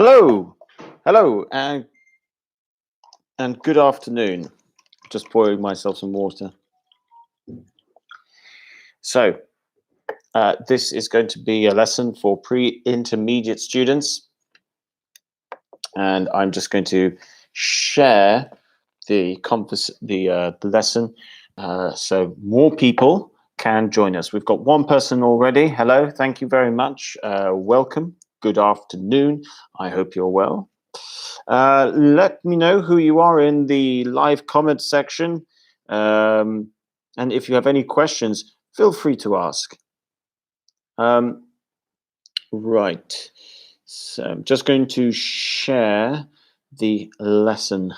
Hello, hello, and good afternoon. Just pouring myself some water. So, this is going to be a lesson for pre-intermediate students, and I'm just going to share the lesson so more people can join us. We've got one person already. Hello, thank you very much. Welcome. Good afternoon. I hope you're well. Let me know who you are in the live comment section. And if you have any questions, feel free to ask. Right. So I'm just going to share the lesson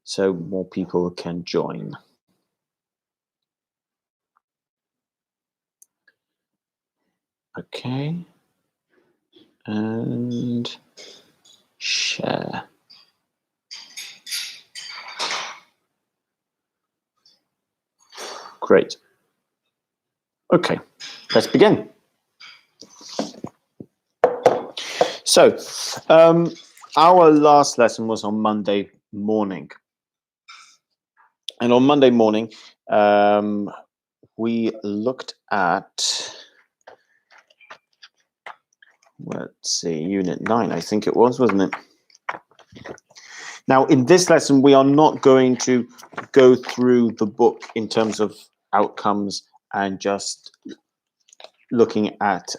so more people can join. Okay. And share. Great. Okay, let's begin. So, our last lesson was on Monday morning. And on Monday morning, we looked at, let's see, Unit 9, I think it was, wasn't it? Now, in this lesson, we are not going to go through the book in terms of outcomes and just looking at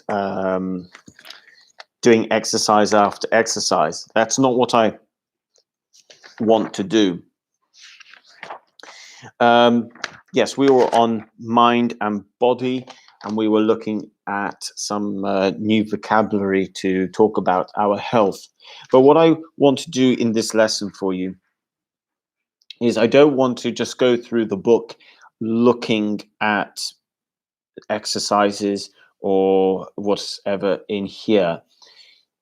doing exercise after exercise. That's not what I want to do. Yes, we were on mind and body, and we were looking at some new vocabulary to talk about our health. But what I want to do in this lesson for you is I don't want to just go through the book looking at exercises or whatever in here.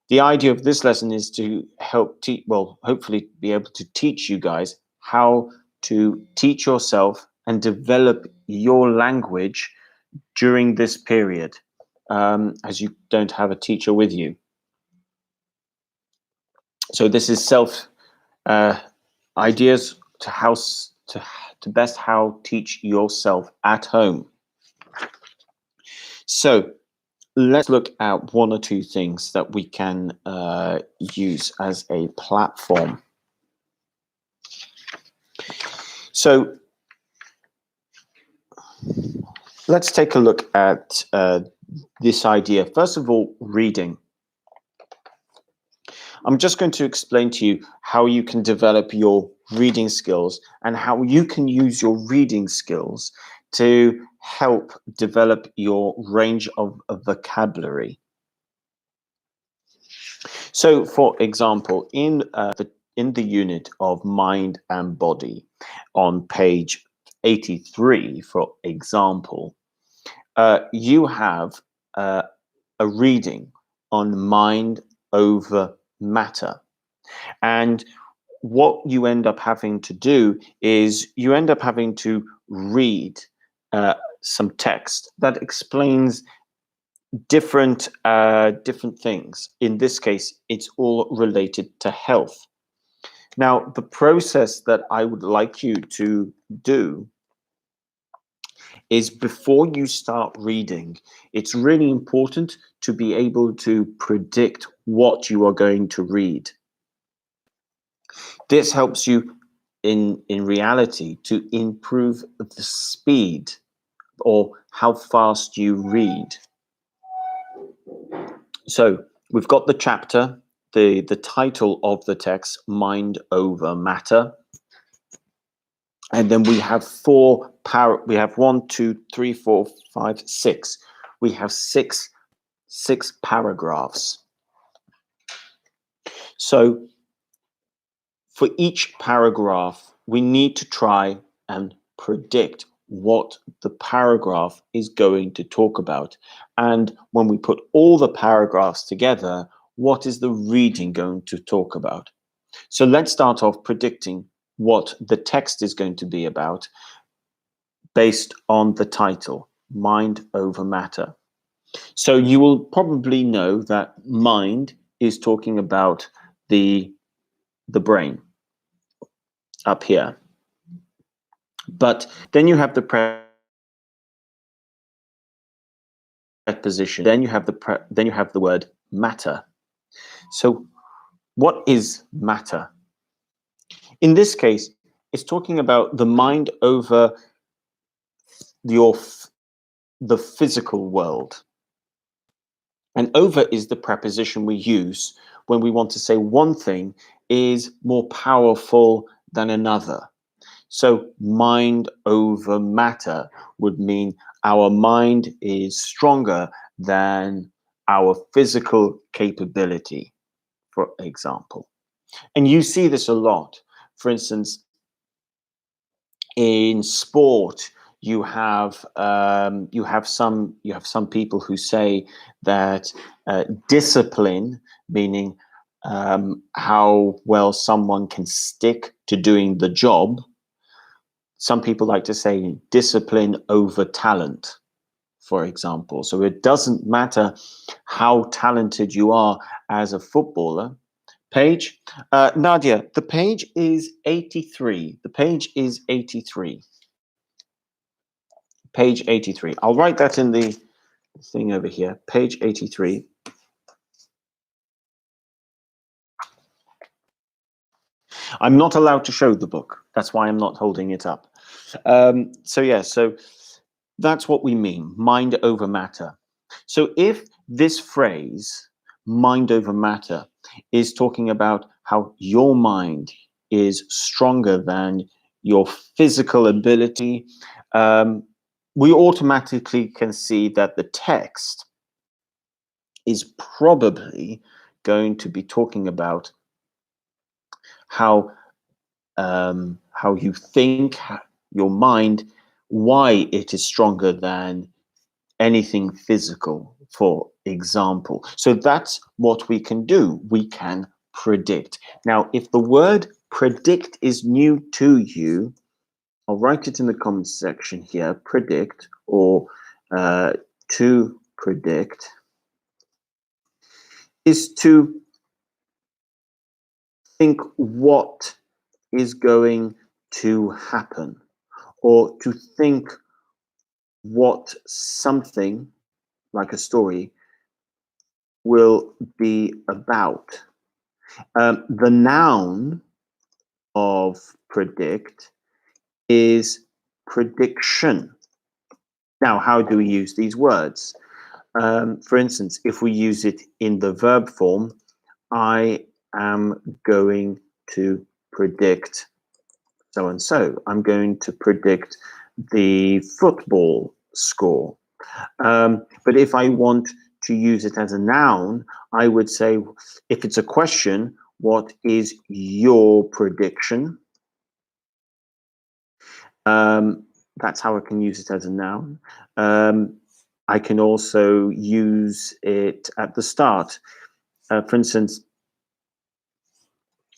The idea of this lesson is to help hopefully be able to teach you guys how to teach yourself and develop your language during this period, as you don't have a teacher with you. So this is ideas to best how teach yourself at home. So let's look at one or two things that we can use as a platform. So let's take a look at this idea. First of all, reading. I'm just going to explain to you how you can develop your reading skills and how you can use your reading skills to help develop your range of vocabulary. So, for example, in the unit of mind and body on page 83, for example, you have a reading on mind over matter. And what you end up having to do is you end up having to read some text that explains different things. In this case, it's all related to health. Now, the process that I would like you to do is before you start reading, it's really important to be able to predict what you are going to read. This helps you in reality to improve the speed or how fast you read. So we've got the chapter, the title of the text, Mind Over Matter. And then we have we have 1, 2, 3, 4, 5, 6. We have six paragraphs. So for each paragraph, we need to try and predict what the paragraph is going to talk about. And when we put all the paragraphs together, what is the reading going to talk about? So let's start off predicting what the text is going to be about based on the title, Mind Over Matter. So you will probably know that mind is talking about the brain up here. But then you have the preposition. Then you have the word matter. So what is matter? In this case, it's talking about the mind over the physical world. And over is the preposition we use when we want to say one thing is more powerful than another. So mind over matter would mean our mind is stronger than our physical capability, for example. And you see this a lot. For instance, in sport, you have some people who say that discipline, meaning how well someone can stick to doing the job. Some people like to say discipline over talent, for example. So it doesn't matter how talented you are as a footballer. Page, Nadia, the page is 83. The page is 83. Page 83. I'll write that in the thing over here. Page 83. I'm not allowed to show the book. That's why I'm not holding it up. So that's what we mean, mind over matter. So if this phrase, mind over matter, is talking about how your mind is stronger than your physical ability, we automatically can see that the text is probably going to be talking about how you think, your mind, why it is stronger than anything physical, for example. So that's what we can do. We can predict. Now, if the word predict is new to you, I'll write it in the comments section here, predict, or to predict, is to think what is going to happen, or to think what something, like a story, will be about. The noun of predict is prediction. Now, how do we use these words? For instance, if we use it in the verb form, I am going to predict so and so. I'm going to predict the football score. But if I want to use it as a noun, I would say, if it's a question, what is your prediction? That's how I can use it as a noun. I can also use it at the start. For instance,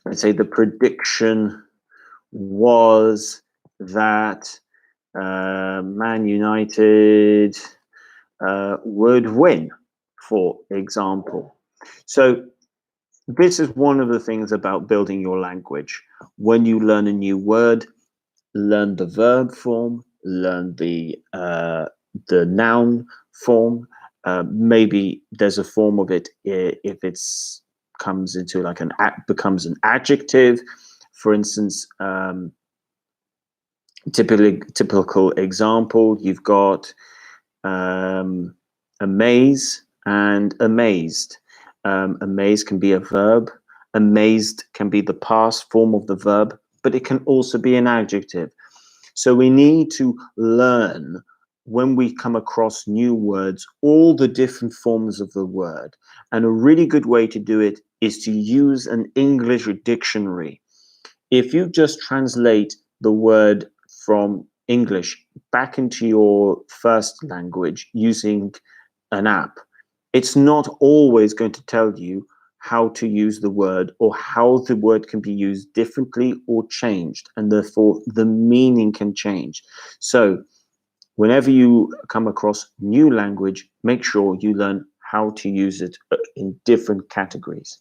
let's say the prediction was that Man United would win, for example. So this is one of the things about building your language. When you learn a new word, learn the verb form, learn the noun form. Maybe there's a form of it if it's comes into like becomes an adjective. For instance, typical example, you've got amaze and amazed. Amazed can be a verb. Amazed can be the past form of the verb, but it can also be an adjective. So we need to learn, when we come across new words, all the different forms of the word. And a really good way to do it is to use an English dictionary. If you just translate the word from English back into your first language using an app, it's not always going to tell you how to use the word, or how the word can be used differently or changed, and therefore the meaning can change. So whenever you come across new language, make sure you learn how to use it in different categories.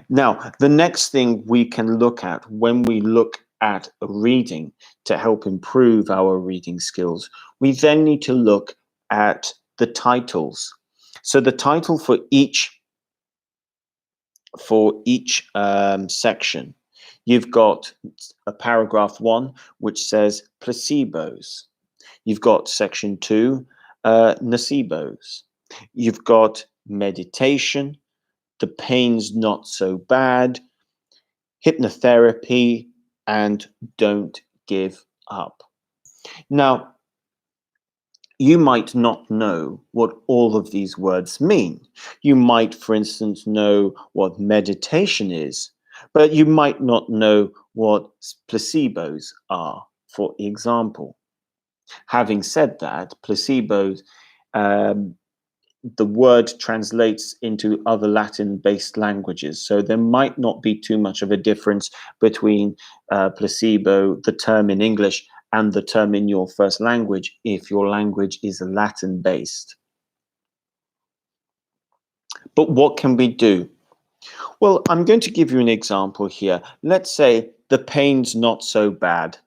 Now, the next thing we can look at when we look at reading to help improve our reading skills, we then need to look at the titles. So the title for each section, you've got a paragraph 1 which says placebos. You've got section 2, nocebos. You've got meditation, the pain's not so bad, hypnotherapy, and don't give up. Now, you might not know what all of these words mean. You might, for instance, know what meditation is, but you might not know what placebos are, for example. Having said that, placebos, the word translates into other Latin-based languages, so there might not be too much of a difference between placebo, the term in English, and the term in your first language if your language is Latin-based. But what can we do? Well, I'm going to give you an example here. Let's say the pain's not so bad.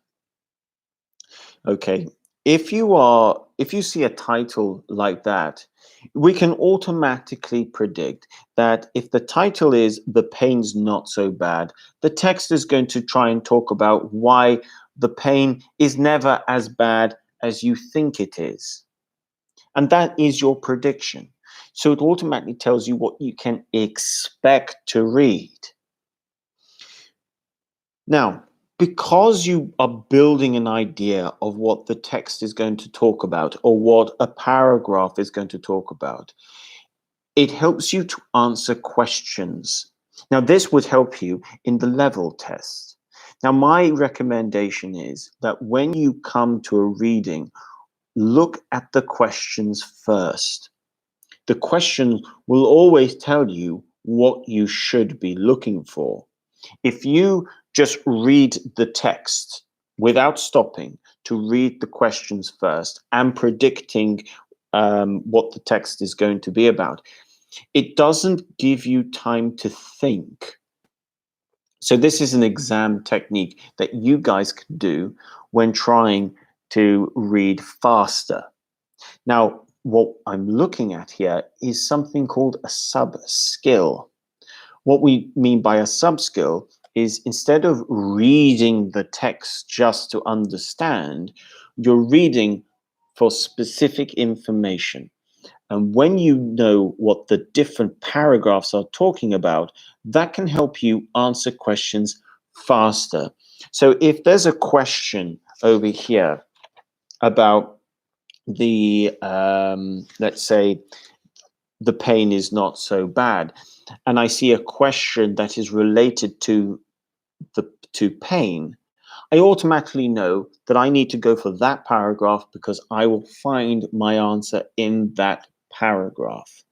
Okay, if you see a title like that, we can automatically predict that if the title is "The Pain's Not So Bad," the text is going to try and talk about why the pain is never as bad as you think it is. And that is your prediction. So it automatically tells you what you can expect to read. Now, because you are building an idea of what the text is going to talk about or what a paragraph is going to talk about, it helps you to answer questions. Now, this would help you in the level test. Now, my recommendation is that when you come to a reading, look at the questions first. The question will always tell you what you should be looking for. If you just read the text without stopping to read the questions first and predicting what the text is going to be about, it doesn't give you time to think. So this is an exam technique that you guys can do when trying to read faster. Now, what I'm looking at here is something called a sub-skill. What we mean by a sub-skill is instead of reading the text just to understand, you're reading for specific information. And when you know what the different paragraphs are talking about, that can help you answer questions faster. So if there's a question over here about let's say, the pain is not so bad, and I see a question that is related to pain, I automatically know that I need to go for that paragraph because I will find my answer in that paragraph.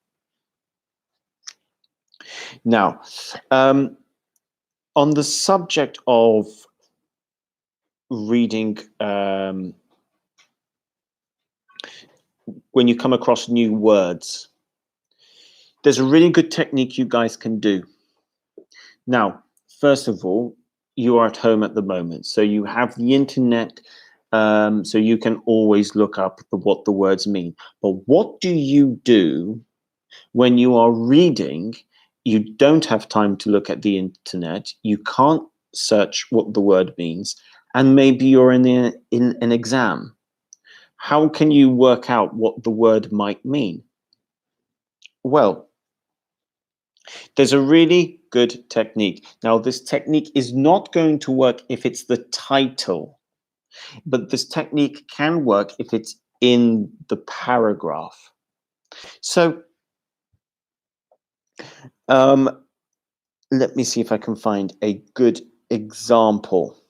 Now, on the subject of reading, when you come across new words, there's a really good technique you guys can do. Now, first of all, you are at home at the moment, so you have the internet, so you can always look up what the words mean. But what do you do when you are reading? You don't have time to look at the internet, you can't search what the word means, and maybe you're in an exam. How can you work out what the word might mean? Well, there's a really good technique. Now, this technique is not going to work if it's the title, but this technique can work if it's in the paragraph. So, let me see if I can find a good example.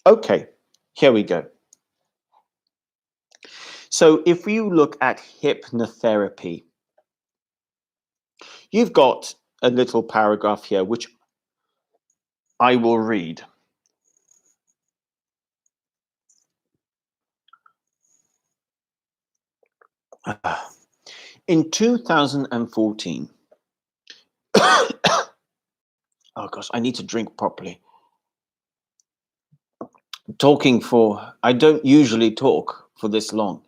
Okay, here we go. So if you look at hypnotherapy, you've got a little paragraph here, which I will read. In 2014, oh gosh, I need to drink properly. I don't usually talk for this long,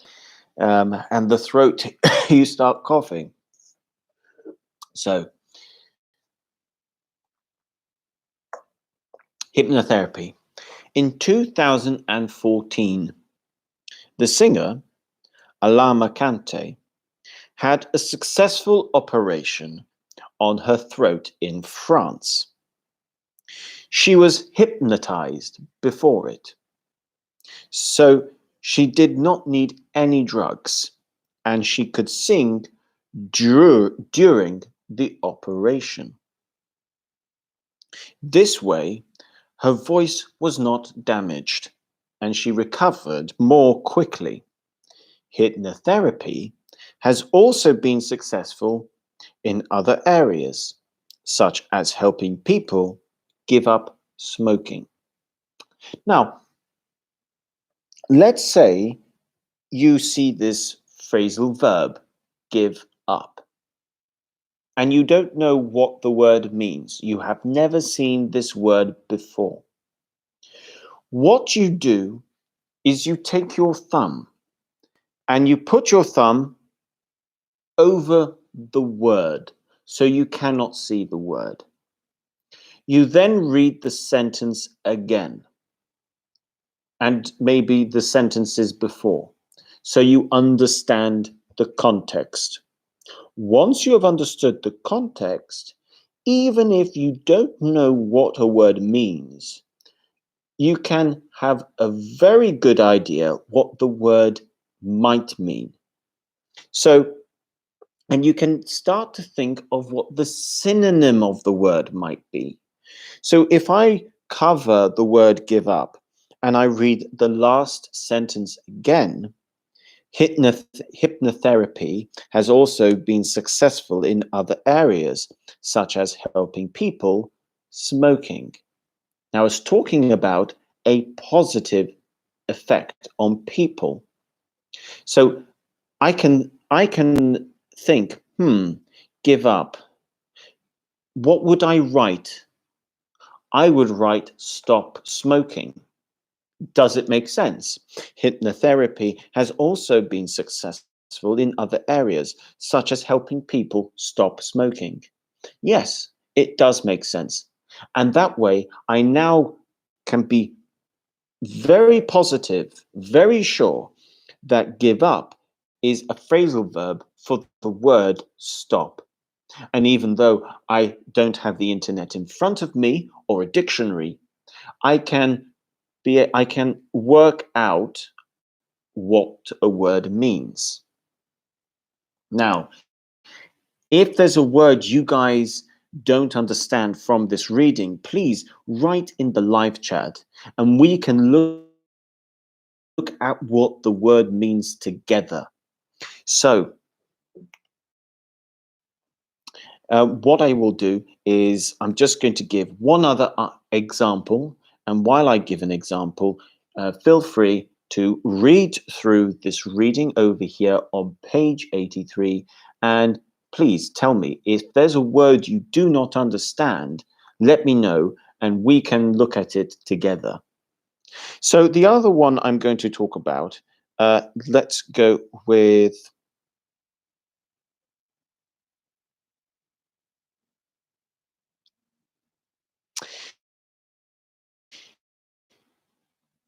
and the throat, you start coughing. So, hypnotherapy. In 2014, the singer, Alama Kante, had a successful operation on her throat in France. She was hypnotized before it, so she did not need any drugs, and she could sing during the operation. This way, her voice was not damaged, and she recovered more quickly. Hypnotherapy has also been successful in other areas, such as helping people give up smoking. Now, let's say you see this phrasal verb, give up, and you don't know what the word means. You have never seen this word before. What you do is you take your thumb and you put your thumb over the word so you cannot see the word. You then read the sentence again, and maybe the sentences before, so you understand the context. Once you have understood the context, even if you don't know what a word means, you can have a very good idea what the word might mean. So, and you can start to think of what the synonym of the word might be. So if I cover the word give up and I read the last sentence again, hypnotherapy has also been successful in other areas, such as helping people smoking. Now, it's talking about a positive effect on people. So I can think, give up. What would I write? I would write stop smoking. Does it make sense? Hypnotherapy has also been successful in other areas, such as helping people stop smoking. Yes, it does make sense. And that way, I now can be very positive, very sure that give up is a phrasal verb for the word stop. And even though I don't have the internet in front of me or a dictionary, I can work out what a word means. Now, if there's a word you guys don't understand from this reading, please write in the live chat and we can look at what the word means together. So, what I will do is I'm just going to give one other example. And while I give an example, feel free to read through this reading over here on page 83. And please tell me if there's a word you do not understand, let me know and we can look at it together. So the other one I'm going to talk about, let's go with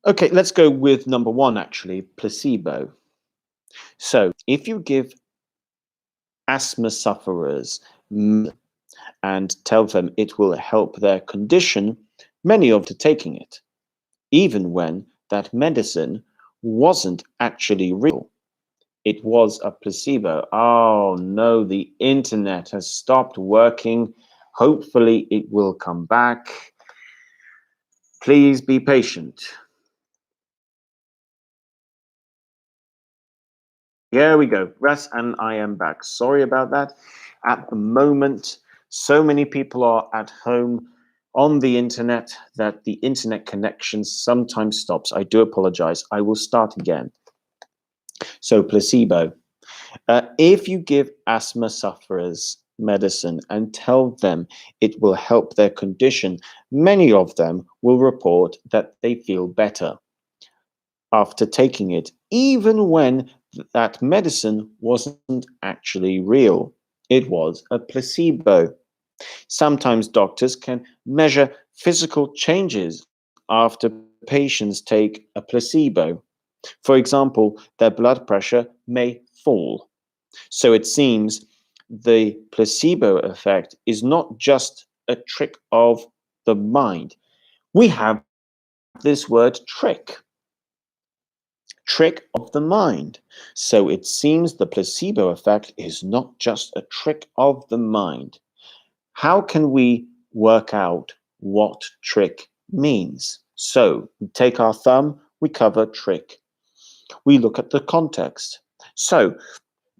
okay, let's go with number one, actually, placebo. So if you give asthma sufferers and tell them it will help their condition, many of them are taking it, even when that medicine wasn't actually real. It was a placebo. Oh no, the internet has stopped working. Hopefully it will come back. Please be patient. Here we go. Russ, and I am back. Sorry about that. At the moment, so many people are at home on the internet that the internet connection sometimes stops. I do apologize. I will start again. So, placebo. If you give asthma sufferers medicine and tell them it will help their condition, many of them will report that they feel better after taking it, even when that medicine wasn't actually real. It was a placebo. Sometimes doctors can measure physical changes after patients take a placebo. For example, their blood pressure may fall. So it seems the placebo effect is not just a trick of the mind. We have this word trick of the mind. So it seems the placebo effect is not just a trick of the mind. How can we work out what trick means? So we take our thumb, we cover trick. We look at the context. So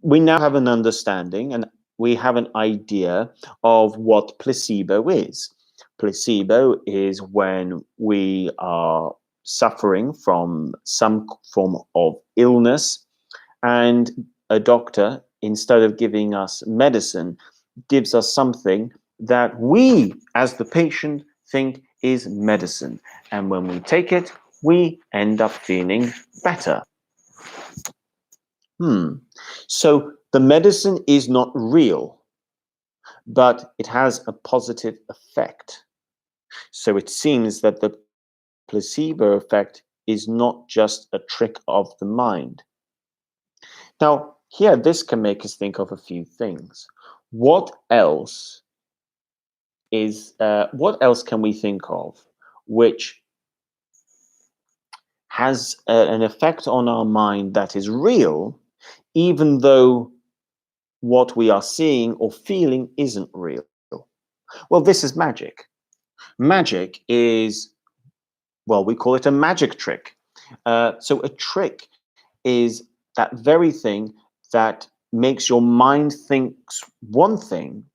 we now have an understanding and we have an idea of what placebo is. Placebo is when we are suffering from some form of illness, and a doctor, instead of giving us medicine, gives us something that we, as the patient, think is medicine. And when we take it, we end up feeling better. So the medicine is not real, but it has a positive effect. So it seems that the placebo effect is not just a trick of the mind. Now, here, this can make us think of a few things. What else what else can we think of which has an effect on our mind that is real, even though what we are seeing or feeling isn't real? Well, this is magic. Magic is, well, we call it a magic trick. So a trick is that very thing that makes your mind think one thing,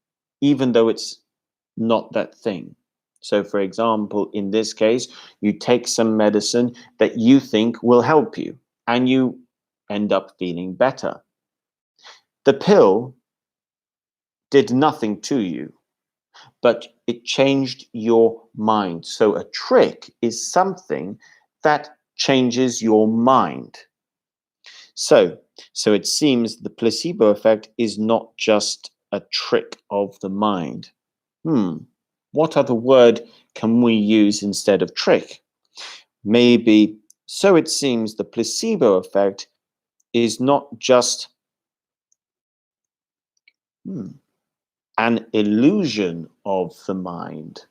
even though it's not that thing. So, for example, in this case, you take some medicine that you think will help you, and you end up feeling better. The pill did nothing to you, but it changed your mind. So a trick is something that changes your mind. So, so it seems the placebo effect is not just a trick of the mind. What other word can we use instead of trick? Maybe, so it seems the placebo effect is not just an illusion of the mind.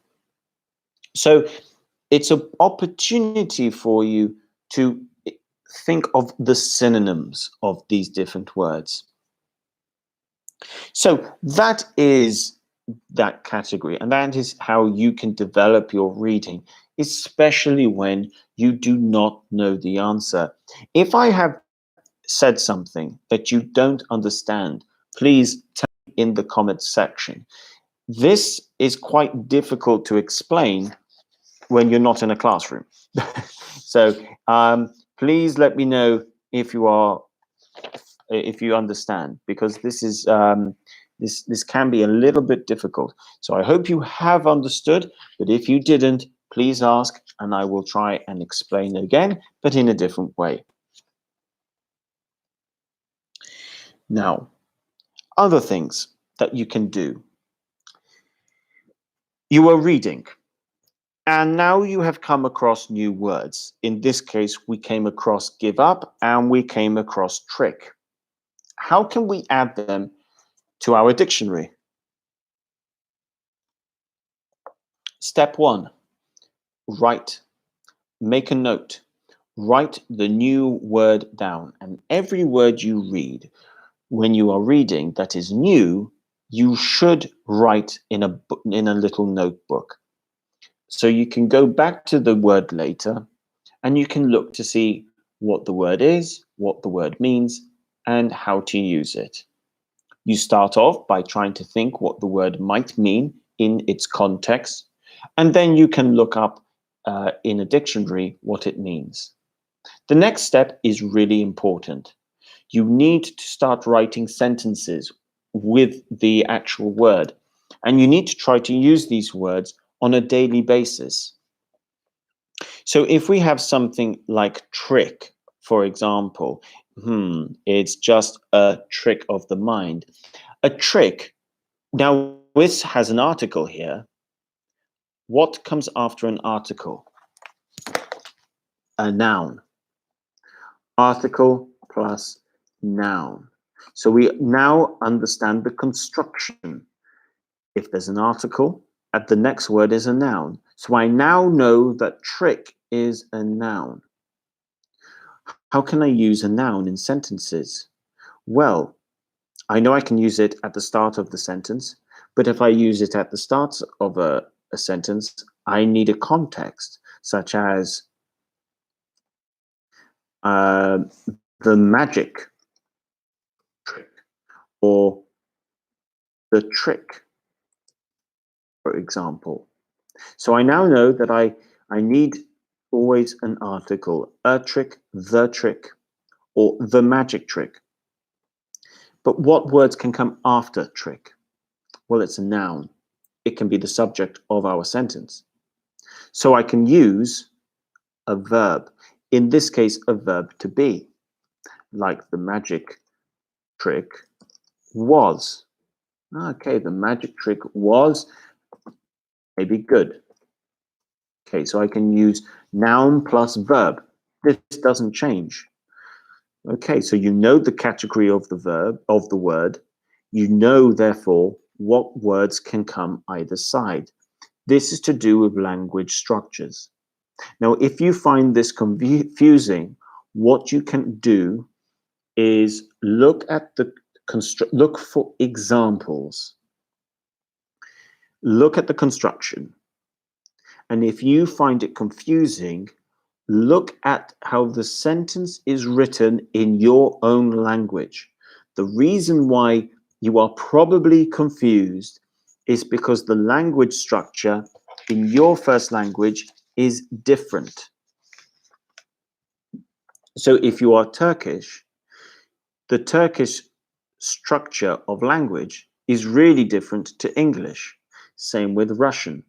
So it's an opportunity for you to think of the synonyms of these different words. So that is that category, and that is how you can develop your reading, especially when you do not know the answer. If I have said something that you don't understand, please tell me in the comments section. This is quite difficult to explain when you're not in a classroom. So please let me know if you understand, because this is this can be a little bit difficult. So I hope you have understood, but if you didn't, please ask and I will try and explain again, but in a different way. Now, other things that you can do. You are reading, and now you have come across new words. In this case, we came across give up and we came across trick. How can we add them to our dictionary? Step 1, write. Make a note. Write the new word down, and every word you read, when you are reading that is new, you should write in a little notebook. So you can go back to the word later and you can look to see what the word is, what the word means, and how to use it. You start off by trying to think what the word might mean in its context, and then you can look up in a dictionary what it means. The next step is really important. You need to start writing sentences with the actual word. And you need to try to use these words on a daily basis. So if we have something like trick, for example, it's just a trick of the mind. A trick, now this has an article here. What comes after an article? A noun. Article plus noun. So we now understand the construction. If there's an article, at the next word is a noun. So I now know that trick is a noun. How can I use a noun in sentences? Well, I know I can use it at the start of the sentence, but if I use it at the start of a sentence, I need a context, such as the magic trick or the trick, for example. So I now know that I need always an article, a trick, the trick, or the magic trick. But what words can come after trick? Well, it's a noun. It can be the subject of our sentence. So I can use a verb, in this case, a verb to be, like the magic trick was. Okay, the magic trick was maybe good. Okay, so I can use noun plus verb. This doesn't change. Okay, so you know the category of the verb, of the word. You know, therefore, what words can come either side. This is to do with language structures. Now, if you find this confusing, what you can do is look at the look for examples. Look at the construction. And if you find it confusing, look at how the sentence is written in your own language. The reason why you are probably confused is because the language structure in your first language is different. So if you are Turkish, the Turkish structure of language is really different to English. Same with Russian.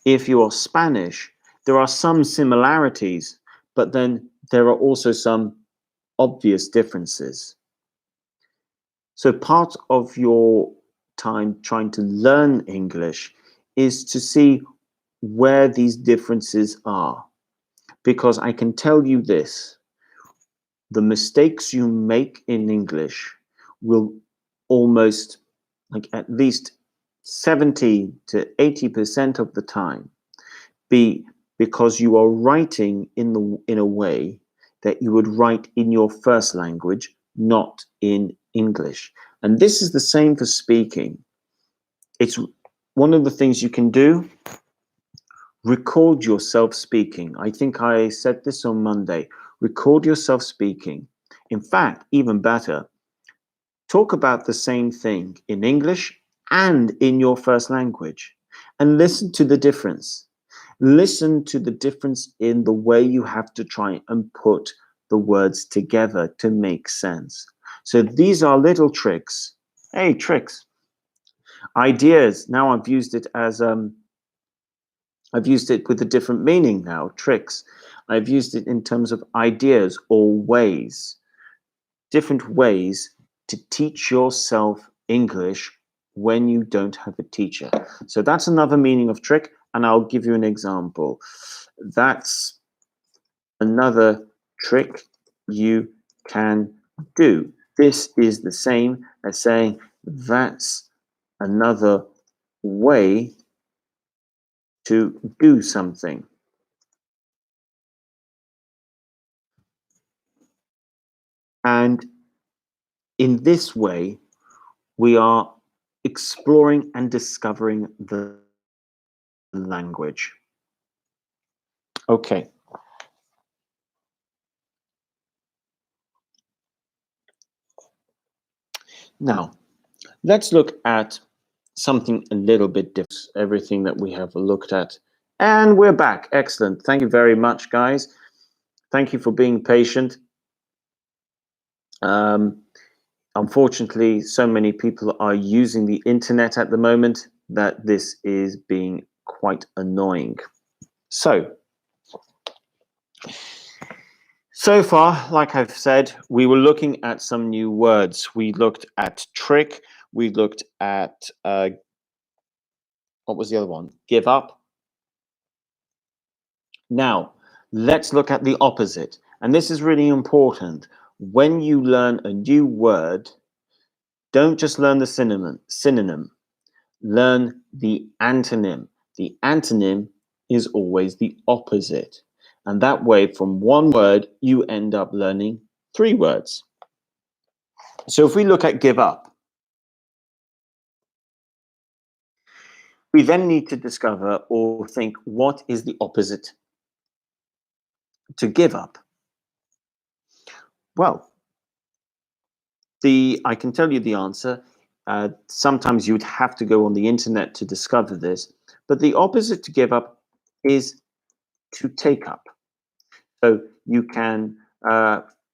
If you are Spanish, there are some similarities, but then there are also some obvious differences. So part of your time trying to learn English is to see where these differences are. Because I can tell you this, the mistakes you make in English will almost, like at least 70 to 80% of the time, be because you are writing in a way that you would write in your first language, not in English. And this is the same for speaking. It's one of the things you can do. Record yourself speaking. I think I said this on Monday. Record yourself speaking. In fact, even better, talk about the same thing in English and in your first language and listen to the difference. Listen to the difference in the way you have to try and put the words together to make sense. So these are little tricks. Hey, tricks. Ideas. Now I've used it as I've used it with a different meaning now, tricks. I've used it in terms of ideas or ways, different ways to teach yourself English when you don't have a teacher. So that's another meaning of trick, and I'll give you an example. That's another trick you can do. This is the same as saying that's another way to do something. And in this way, we are exploring and discovering the language. Okay. Now, let's look at something a little bit different, everything that we have looked at. And we're back. Excellent. Thank you very much, guys. Thank you for being patient. Um, Unfortunately, so many people are using the internet at the moment that this is being quite annoying. So far, like I've said, we were looking at some new words. We looked at trick. We looked at, what was the other one? Give up. Now, let's look at the opposite. And this is really important. When you learn a new word, don't just learn the synonym. Learn the antonym. The antonym is always the opposite. And that way, from one word, you end up learning 3 words. So if we look at give up, we then need to discover or think, what is the opposite to give up? Well, I can tell you the answer. Sometimes you'd have to go on the internet to discover this, but the opposite to give up is to take up. So you can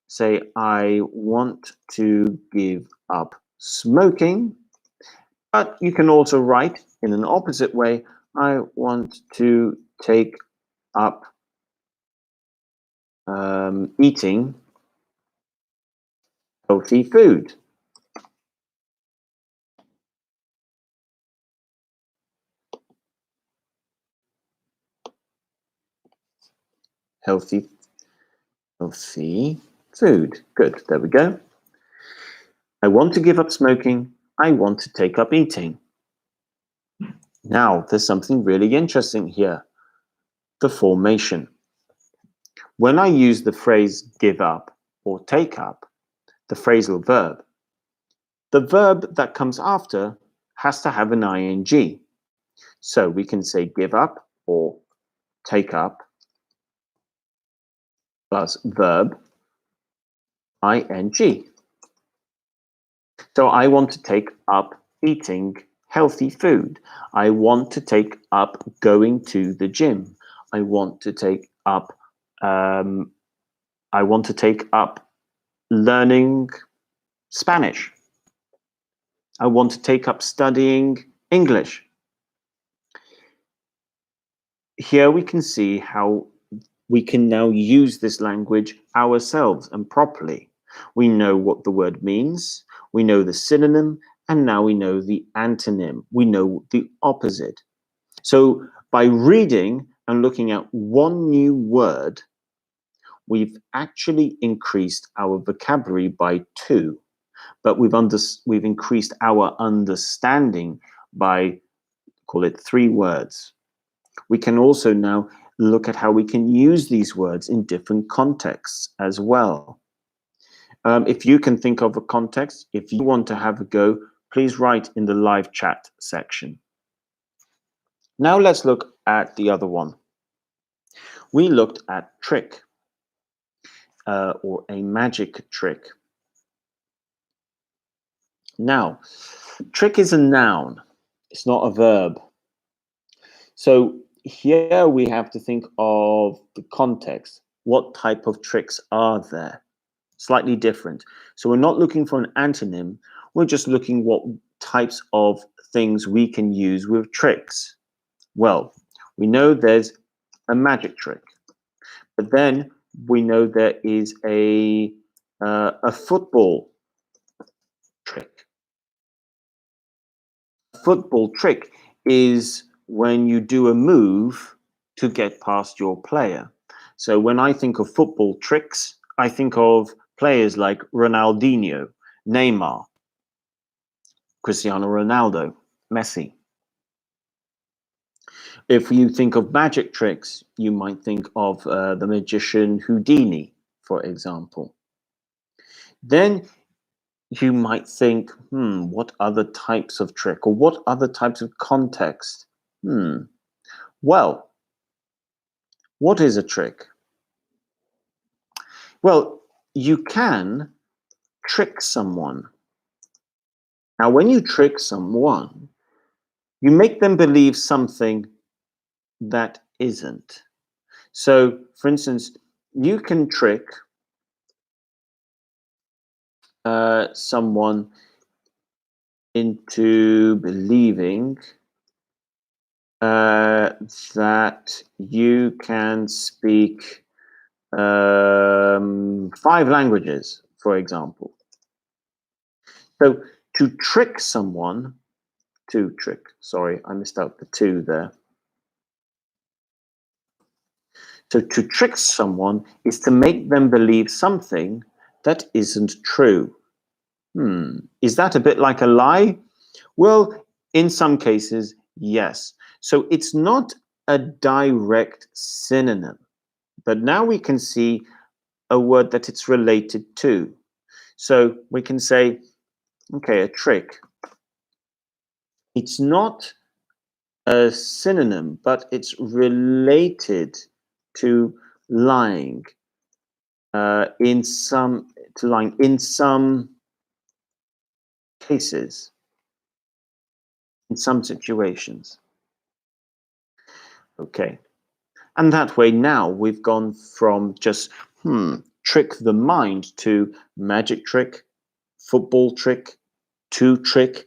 say, I want to give up smoking, but you can also write in an opposite way, I want to take up eating healthy food. Healthy food. Good, there we go. I want to give up smoking. I want to take up eating. Now, there's something really interesting here. The formation. When I use the phrase give up or take up, the phrasal verb, the verb that comes after has to have an ing. So we can say give up or take up plus verb ing. So I want to take up eating healthy food. I want to take up going to the gym. I want to take up learning Spanish. I want to take up studying English. Here we can see how we can now use this language ourselves and properly. We know what the word means, we know the synonym, and now we know the antonym. We know the opposite. So by reading and looking at one new word, we've actually increased our vocabulary by 2, but we've increased our understanding by, call it 3 words. We can also now look at how we can use these words in different contexts as well. If you can think of a context, if you want to have a go, please write in the live chat section. Now let's look at the other one. We looked at trick, or a magic trick. Now, trick is a noun. It's not a verb. So here we have to think of the context. What type of tricks are there? Slightly different. So we're not looking for an antonym. We're just looking what types of things we can use with tricks. Well, we know there's a magic trick, but then we know there is a football trick. A football trick is when you do a move to get past your player. So when I think of football tricks, I think of players like Ronaldinho, Neymar, Cristiano Ronaldo, Messi. If you think of magic tricks, you might think of the magician Houdini, for example. Then you might think, what other types of trick or what other types of context? Well, what is a trick? Well, you can trick someone. Now, when you trick someone, you make them believe something that isn't. So, for instance, you can trick someone into believing that you can speak 5 languages, for example. So to trick someone, sorry, I missed out the two there. So to trick someone is to make them believe something that isn't true. Is that a bit like a lie? Well, in some cases, yes. So it's not a direct synonym, but now we can see a word that it's related to. So we can say, okay, a trick. It's not a synonym, but it's related to lying in some cases, in some situations. Okay. And that way now we've gone from just trick the mind to magic trick, football trick, to trick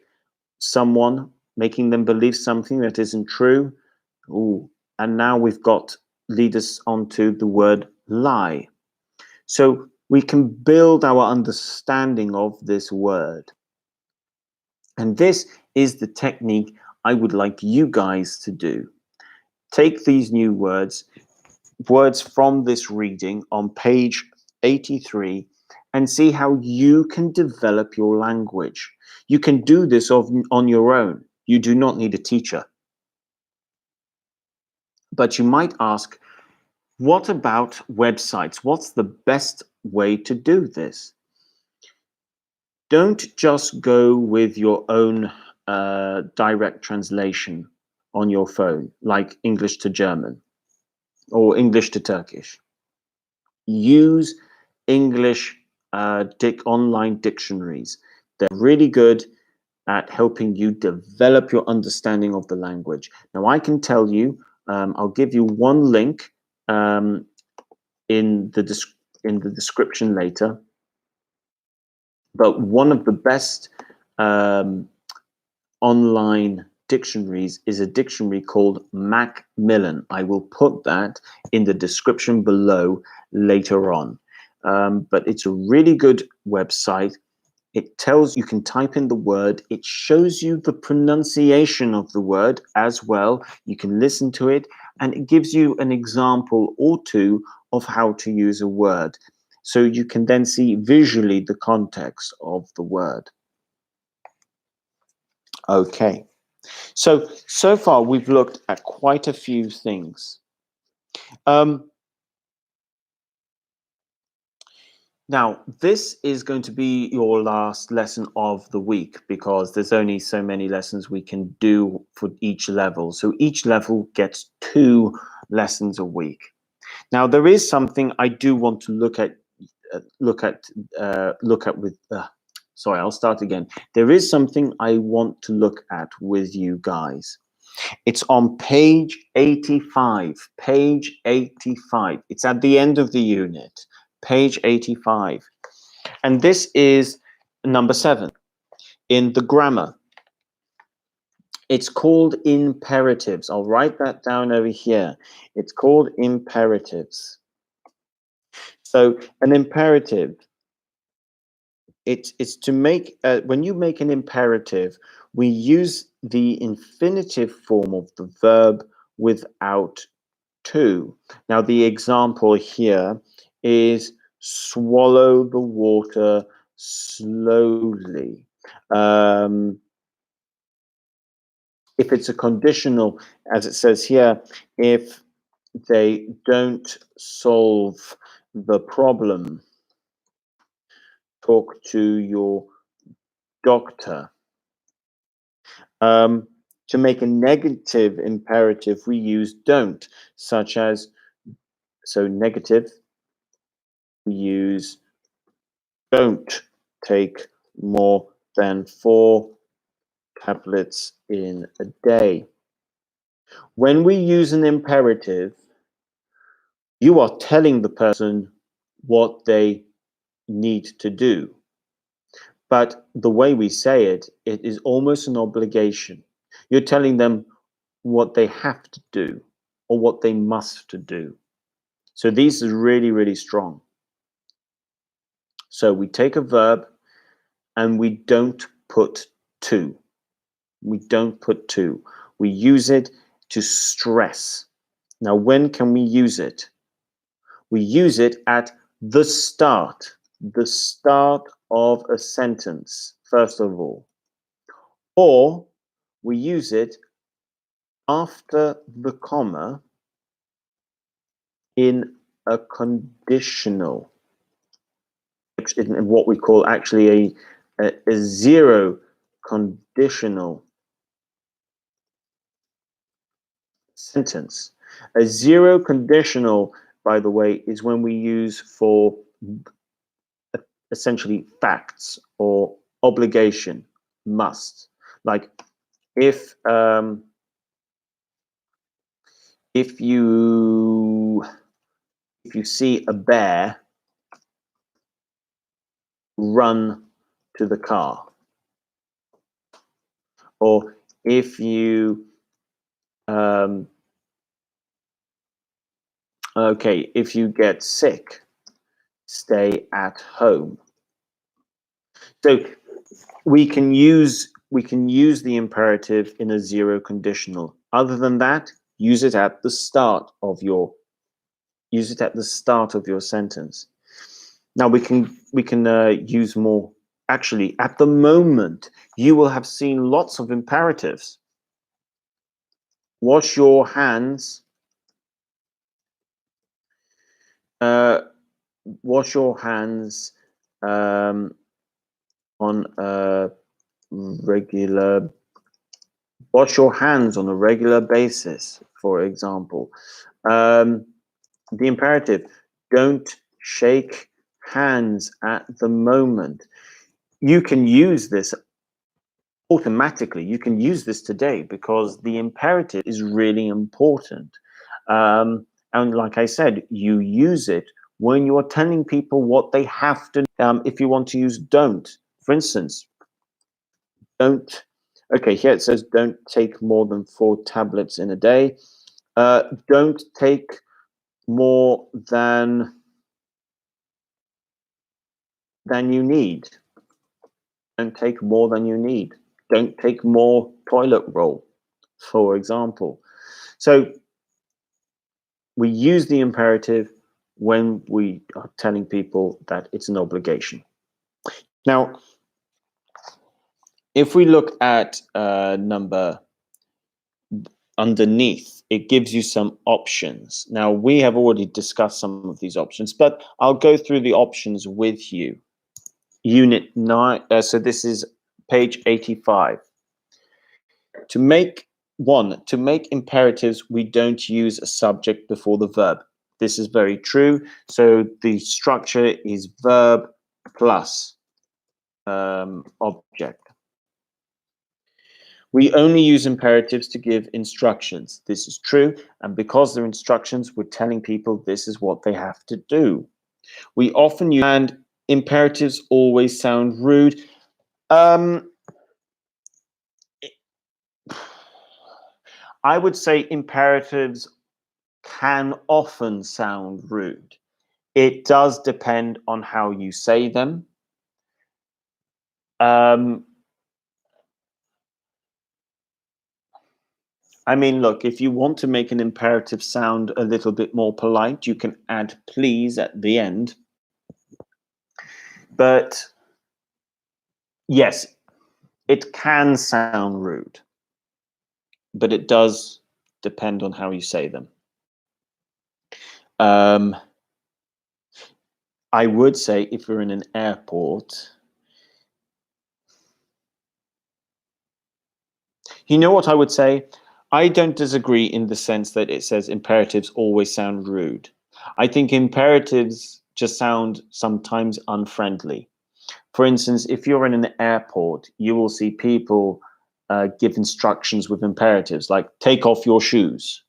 someone, making them believe something that isn't true. Ooh. And now we've got lead us onto the word lie. So we can build our understanding of this word. And this is the technique I would like you guys to do. Take these new words from this reading on page 83 and see how you can develop your language. You can do this on your own. You do not need a teacher. But you might ask, what about websites? What's the best way to do this? Don't just go with your own direct translation on your phone, like English to German or English to Turkish. Use English online dictionaries. They're really good at helping you develop your understanding of the language. Now, I can tell you, I'll give you one link in the description later. But one of the best online dictionaries is a dictionary called Macmillan. I will put that in the description below later on. But it's a really good website. It tells you can type in the word. It shows you the pronunciation of the word as well. You can listen to it, and it gives you an example or two of how to use a word. So you can then see visually the context of the word. Okay. So far we've looked at quite a few things. Now, this is going to be your last lesson of the week because there's only so many lessons we can do for each level. So each level gets 2 lessons a week. Now, there is something I do want to look at with. Sorry, I'll start again. There is something I want to look at with you guys. It's on page 85. Page 85. It's at the end of the unit. Page 85. And this is number 7 in the grammar. It's called imperatives. I'll write that down over here. It's called imperatives. So an imperative, it's to make, when you make an imperative, we use the infinitive form of the verb without to. Now, the example here is swallow the water slowly. If it's a conditional, as it says here, if they don't solve the problem, talk to your doctor. To make a negative imperative, we use don't, such as, so negative, we use don't take more than 4 tablets in a day. When we use an imperative, you are telling the person what they need to do. But the way we say it, it is almost an obligation. You're telling them what they have to do or what they must to do. So these are really, really strong. So we take a verb and we don't put to. We don't put to. We use it to stress. Now, when can we use it? We use it at the start of a sentence, first of all. Or we use it after the comma in a conditional, in what we call actually a zero conditional sentence. A zero conditional, by the way, is when we use for essentially facts or obligation, must. Like if if you see a bear, run to the car. Or if you if you get sick, stay at home. So we can use the imperative in a zero conditional. Other than that, use it at the start of your sentence. Now we can use more. Actually, at the moment, you will have seen lots of imperatives. Wash your hands. Wash your hands on a regular. Wash your hands on a regular basis, for example. The imperative: don't shake hands at the moment. You can use this automatically. You can use this today because the imperative is really important. And like I said, you use it when you are telling people what they have to. If you want to use don't, for instance, don't. Okay, here it says don't take more than 4 tablets in a day. Don't take more than you need. Don't take more than you need. Don't take more toilet roll, for example. So we use the imperative when we are telling people that it's an obligation. Now, if we look at number underneath, it gives you some options. Now, we have already discussed some of these options, but I'll go through the options with you. Unit 9, so this is page 85. To make imperatives, we don't use a subject before the verb. This is very true. So the structure is verb plus object. We only use imperatives to give instructions. This is true. And because they're instructions, we're telling people this is what they have to do. We often use, and imperatives always sound rude. I would say imperatives can often sound rude. It does depend on how you say them. I mean, look, if you want to make an imperative sound a little bit more polite, you can add please at the end. But yes, it can sound rude, but it does depend on how you say them. I would say if you're in an airport, you know what I would say? I don't disagree in the sense that it says imperatives always sound rude. I think imperatives just sound sometimes unfriendly. For instance, if you're in an airport, you will see people give instructions with imperatives like take off your shoes,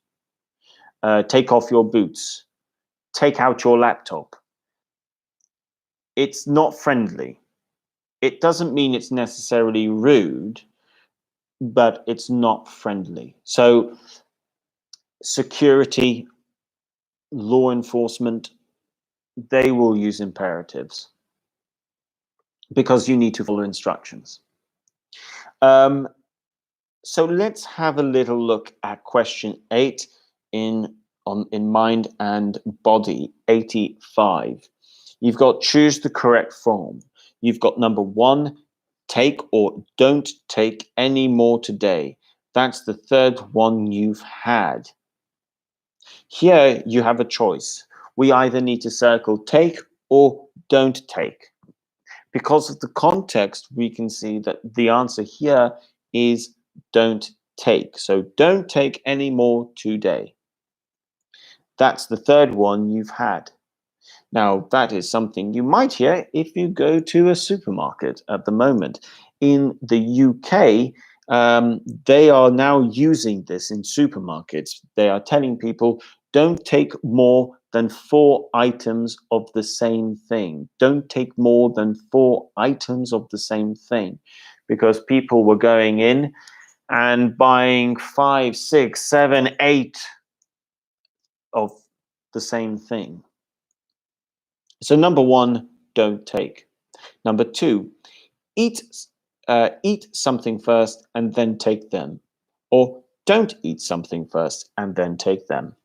take off your boots, take out your laptop. It's not friendly. It doesn't mean it's necessarily rude, but it's not friendly. So security, law enforcement, they will use imperatives because you need to follow instructions. Um, so let's have a little look at question 8 in Mind and Body 85. You've got choose the correct form. You've got number 1, take or don't take any more today. That's the third one you've had. Here you have a choice. We either need to circle take or don't take. Because of the context, we can see that the answer here is don't take. So don't take any more today. That's the third one you've had. Now, that is something you might hear if you go to a supermarket at the moment. In the UK, they are now using this in supermarkets. They are telling people, don't take more than 4 items of the same thing. Don't take more than 4 items of the same thing. Because people were going in and buying 5, 6, 7, 8 of the same thing. So number 1, don't take. Number 2, eat something first and then take them. Or don't eat something first and then take them.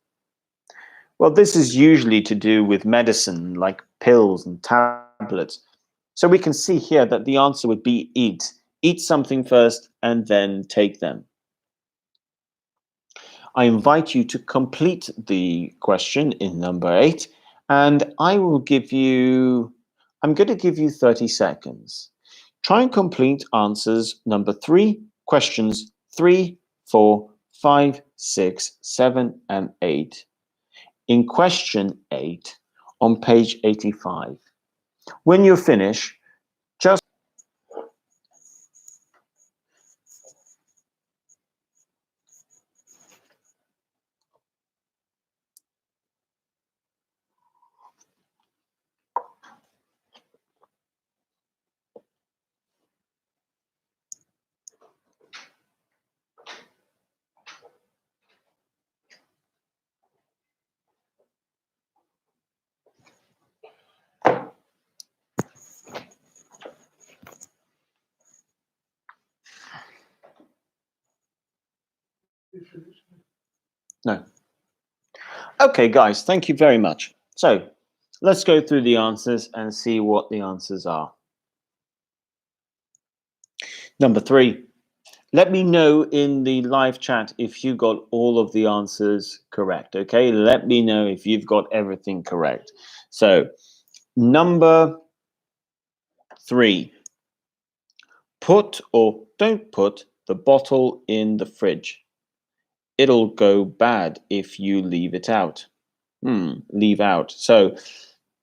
Well, this is usually to do with medicine like pills and tablets. So we can see here that the answer would be eat. Eat something first and then take them. I invite you to complete the question in number 8, and I'm going to give you 30 seconds. Try and complete answers number 3, questions 3, 4, 5, 6, 7, and 8. In question 8 on page 85. When you finish, just no. Okay, guys, thank you very much. So let's go through the answers and see what the answers are. Number 3, let me know in the live chat if you got all of the answers correct, okay? Let me know if you've got everything correct. So, number 3, put or don't put the bottle in the fridge. It'll go bad if you leave it out. Leave out. So,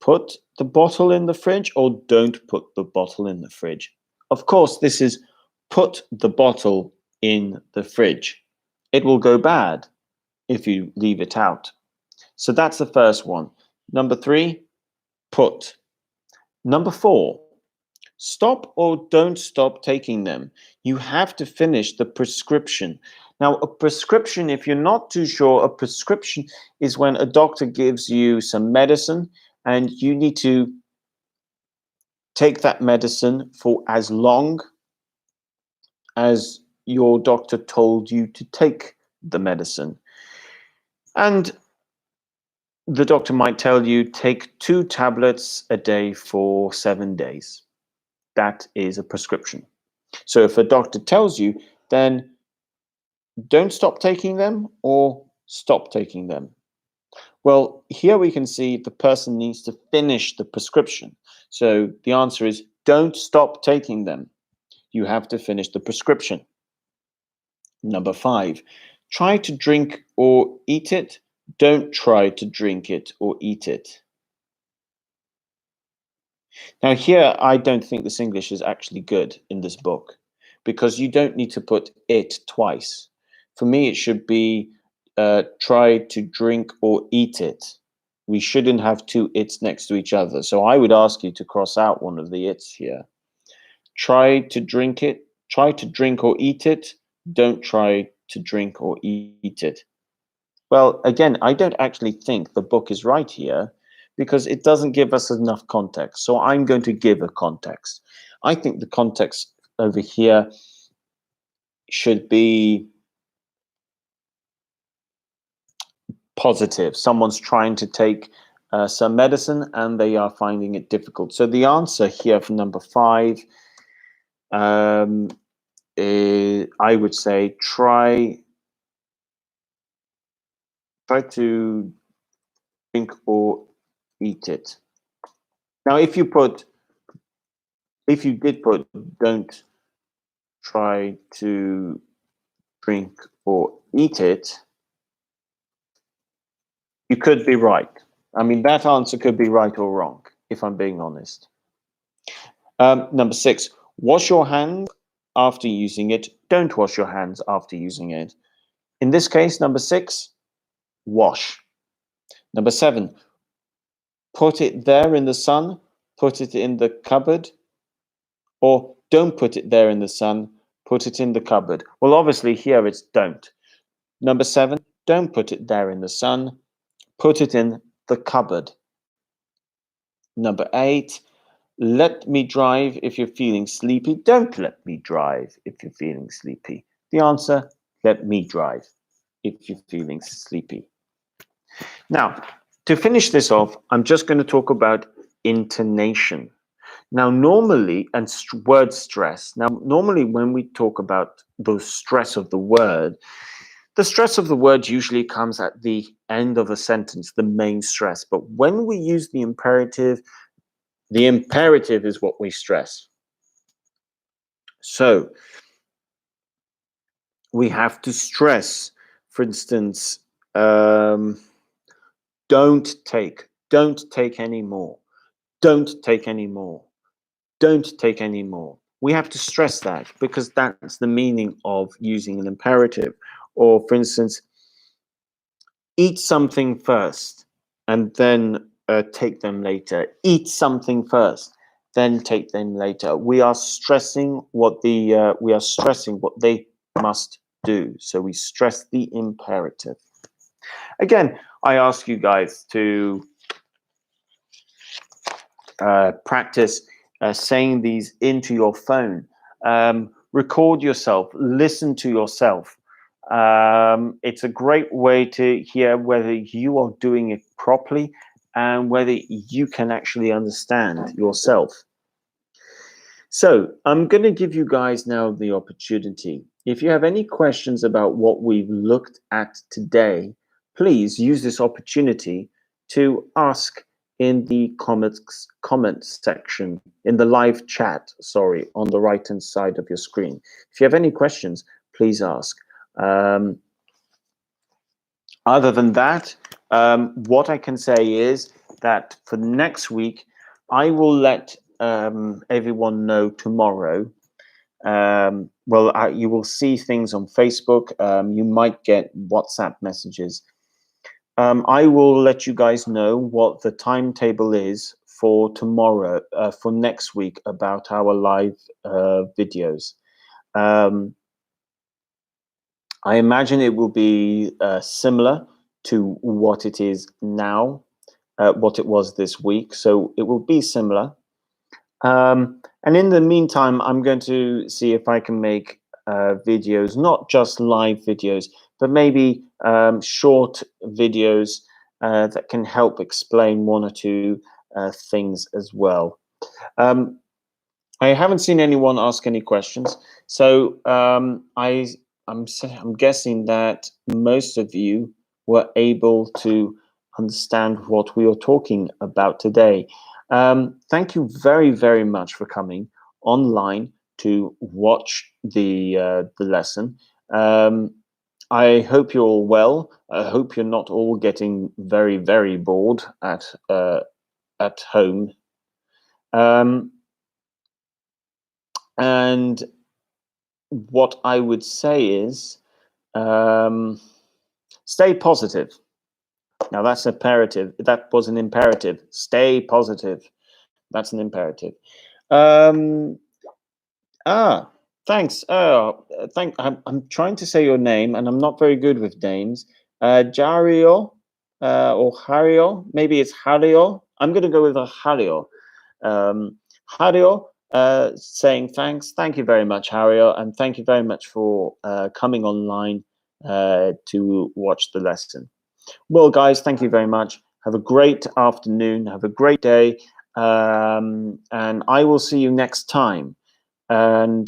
put the bottle in the fridge or don't put the bottle in the fridge. Of course, this is put the bottle in the fridge. It will go bad if you leave it out. So that's the first one. Number 3, put. Number 4, stop or don't stop taking them. You have to finish the prescription. Now, a prescription, if you're not too sure, a prescription is when a doctor gives you some medicine and you need to take that medicine for as long as your doctor told you to take the medicine. And the doctor might tell you take 2 tablets a day for 7 days. That is a prescription. So if a doctor tells you, then don't stop taking them or stop taking them. Well, here we can see the person needs to finish the prescription. So the answer is don't stop taking them. You have to finish the prescription. Number 5, try to drink or eat it. Don't try to drink it or eat it. Now, here, I don't think this English is actually good in this book because you don't need to put it twice. For me, it should be try to drink or eat it. We shouldn't have 2 its next to each other. So I would ask you to cross out one of the its here. Try to drink it. Try to drink or eat it. Don't try to drink or eat it. Well, again, I don't actually think the book is right here because it doesn't give us enough context. So I'm going to give a context. I think the context over here should be positive. Someone's trying to take some medicine and they are finding it difficult. So the answer here for number 5, I would say try to drink or eat it. Now, if you did put don't try to drink or eat it, you could be right. I mean, that answer could be right or wrong, if I'm being honest. Number 6, wash your hands after using it. Don't wash your hands after using it. In this case, number 6, wash. Number 7, put it there in the sun, put it in the cupboard, or don't put it there in the sun, put it in the cupboard. Well, obviously here it's don't. Number 7, don't put it there in the sun, put it in the cupboard. Number 8, let me drive if you're feeling sleepy. Don't let me drive if you're feeling sleepy. The answer, let me drive if you're feeling sleepy. Now, to finish this off, I'm just going to talk about intonation. Now, normally, and word stress. Now, normally when we talk about the stress of the word usually comes at the end of a sentence, the main stress. But when we use the imperative is what we stress. So we have to stress, for instance, don't take any more, don't take any more, don't take any more. We have to stress that because that's the meaning of using an imperative. Or, for instance, eat something first and then take them later. Eat something first, then take them later. We are stressing what they must do. So we stress the imperative. Again, I ask you guys to practice saying these into your phone. Record yourself, listen to yourself. It's a great way to hear whether you are doing it properly and whether you can actually understand yourself. So I'm going to give you guys now the opportunity. If you have any questions about what we've looked at today, please use this opportunity to ask in the comments section, in the live chat, sorry, on the right-hand side of your screen. If you have any questions, please ask. Other than that, what I can say is that for next week, I will let everyone know tomorrow. You will see things on Facebook. You might get WhatsApp messages. I will let you guys know what the timetable is for tomorrow, for next week, about our live videos. I imagine it will be similar to what it is now, what it was this week. So it will be similar. And in the meantime, I'm going to see if I can make videos, not just live videos, but maybe short videos that can help explain one or two things as well. I haven't seen anyone ask any questions, so I'm guessing that most of you were able to understand what we are talking about today. Thank you very, very much for coming online to watch the lesson. I hope you're all well. I hope you're not all getting very, very bored at home. And what I would say is stay positive. Now that's imperative. That was an imperative. Stay positive. That's an imperative. Ah, thanks. I'm trying to say your name, and I'm not very good with names. Jario, or Hario. Maybe it's Hario. I'm going to go with a Hario. Um, Hario, saying thanks. Thank you very much, Hario, and thank you very much for coming online to watch the lesson. Well, guys, thank you very much. Have a great afternoon. Have a great day. And I will see you next time. And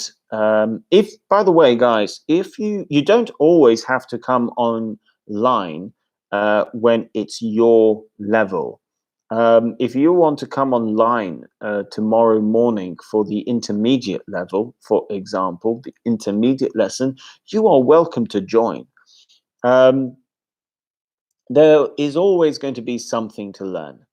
if, by the way, guys, if you don't always have to come online when it's your level. If you want to come online tomorrow morning for the intermediate level, for example, the intermediate lesson, you are welcome to join. Um, there is always going to be something to learn.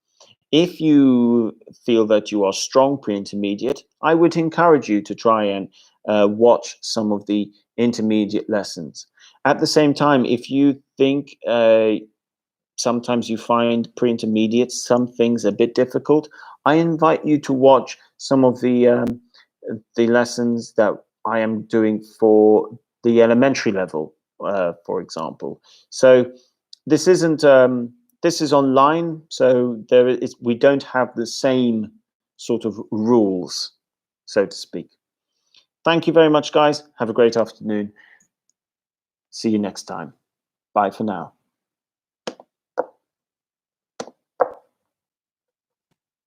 If you feel that you are strong pre-intermediate, I would encourage you to try and watch some of the intermediate lessons. At the same time, if you think sometimes you find pre-intermediate some things a bit difficult, I invite you to watch some of the lessons that I am doing for the elementary level, for example. So this isn't this is online, so we don't have the same sort of rules, so to speak. Thank you very much, guys. Have a great afternoon. See you next time. Bye for now.